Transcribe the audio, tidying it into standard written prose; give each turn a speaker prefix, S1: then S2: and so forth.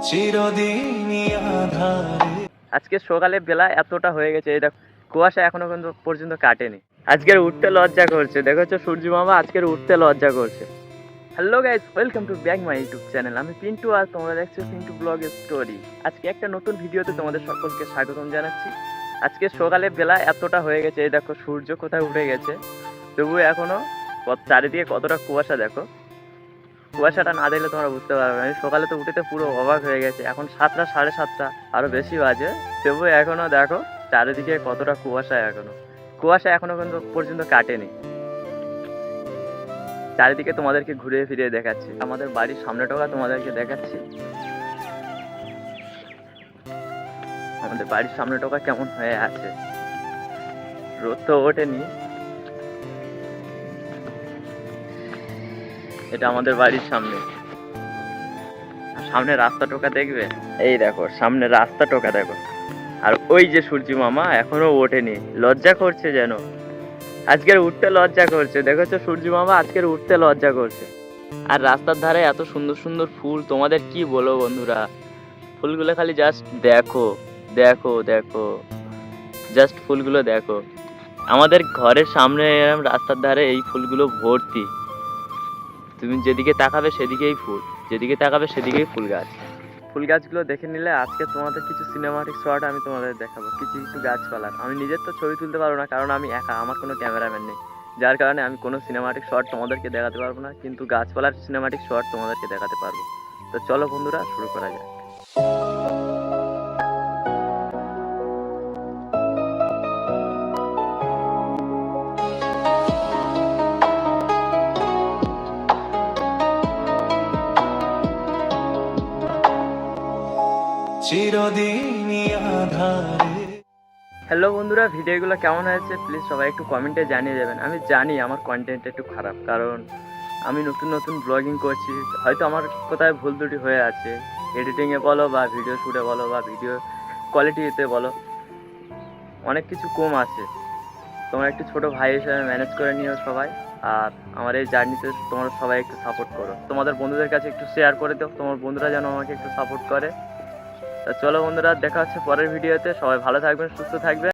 S1: চিরদিনই আধারে।
S2: আজকে সকালে বেলা এতটা হয়ে গেছে, এই দেখো কুয়াশা এখনো কিন্তু পর্যন্ত কাটেনি। আজকের উঠতে লজ্জা করছে, দেখো হচ্ছে সূর্য মামা আজকের উঠতে লজ্জা করছে। Hello guys, welcome to back my YouTube channel. আমি পিন্টু আর তোমরা দেখছো পিন্টু ব্লগ স্টোরি। আজকে একটা নতুন ভিডিওতে তোমাদের সকলকে স্বাগতম জানাচ্ছি। আজকে সকালে বেলা এতটা হয়ে গেছে, এই দেখো সূর্য কোথায় উঠে গেছে, তবু এখনো চারিদিকে কতটা কুয়াশা দেখো। কুয়াশাটা না দেখলে তোমরা বুঝতে পারবে না। আমি সকালে তো উঠেতে পুরো অবাক হয়ে গেছে, এখন 7টা 7:30 আরো বেশি বাজে, তবু এখনো দেখো চারিদিকে কতটা কুয়াশা। কুয়াশা এখনো কিন্তু পর্যন্ত কাটেনি। চারিদিকে তোমাদেরকে ঘুরে ফিরে দেখাচ্ছি, আমাদের বাড়ির সামনেটা তোমাদেরকে দেখাচ্ছি। আমাদের বাড়ির সামনেটা কেমন হয়ে আছে, রোদ তো ওঠেনি। এটা আমাদের বাড়ির সামনে, সামনে রাস্তা টোকা দেখবে, এই দেখো সামনে রাস্তা টোকা দেখো। আর ওই যে সূর্য মামা এখনো ওঠেনি, লজ্জা করছে যেন, আজকের উঠতে লজ্জা করছে। দেখো তো সূর্য মামা আজকের উঠতে লজ্জা করছে। আর রাস্তার ধারে এত সুন্দর সুন্দর ফুল, তোমাদের কি বলো বন্ধুরা, ফুলগুলো খালি জাস্ট দেখো দেখো দেখো, জাস্ট ফুলগুলো দেখো। আমাদের ঘরের সামনে রাস্তার ধারে এই ফুলগুলো ভর্তি, তুমি যেদিকে তাকাবে সেদিকেই ফুল, যেদিকে তাকাবে সেদিকেই ফুল গাছ। ফুল গাছগুলো দেখে নিলে আজকে তোমাদের কিছু সিনেমাটিক শট আমি তোমাদের দেখাবো, কিছু কিছু গাছপালার। আমি নিজের তো ছবি তুলতে পারবো না, কারণ আমি একা, আমার কোনো ক্যামেরাম্যান নেই, যার কারণে আমি কোনো সিনেমাটিক শট তোমাদেরকে দেখাতে পারবো না, কিন্তু গাছপালার সিনেমাটিক শট তোমাদেরকে দেখাতে পারবো। তো চলো বন্ধুরা, শুরু করা যাক।
S1: চিরদিনই আধারে।
S2: হ্যালো বন্ধুরা, ভিডিওগুলো কেমন হয়েছে প্লিজ সবাই একটু কমেন্টে জানিয়ে যাবেন। আমি জানি আমার কন্টেন্ট একটু খারাপ, কারণ আমি নতুন নতুন ব্লগিং করছি, হয়তো আমার কোথায় ভুল ত্রুটি হয়ে আছে, এডিটিংয়ে বলো বা ভিডিও শ্যুটে বলো বা ভিডিও কোয়ালিটিতে বলো, অনেক কিছু কম আছে। তোমরা একটু ছোটো ভাই হিসেবে ম্যানেজ করে নিও সবাই। আর আমার এই জার্নিতে তোমরা সবাই একটু সাপোর্ট করো, তোমাদের বন্ধুদের কাছে একটু শেয়ার করে দাও, তোমার বন্ধুরা যেন আমাকে একটু সাপোর্ট করে। তা চলো বন্ধুরা, দেখা হচ্ছে পরের ভিডিওতে। সবাই ভালো থাকবেন, সুস্থ থাকবেন।